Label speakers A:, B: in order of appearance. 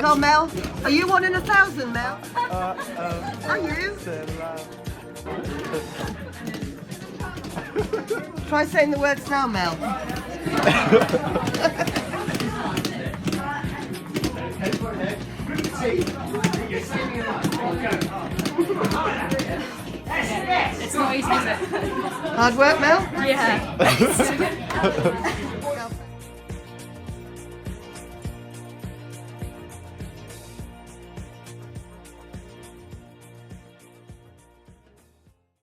A: So Mel, are you 1 in 1,000, Mel? Are you? Try saying the words now, Mel.
B: It's not easy, is it?
A: Hard work, Mel?
B: Yeah.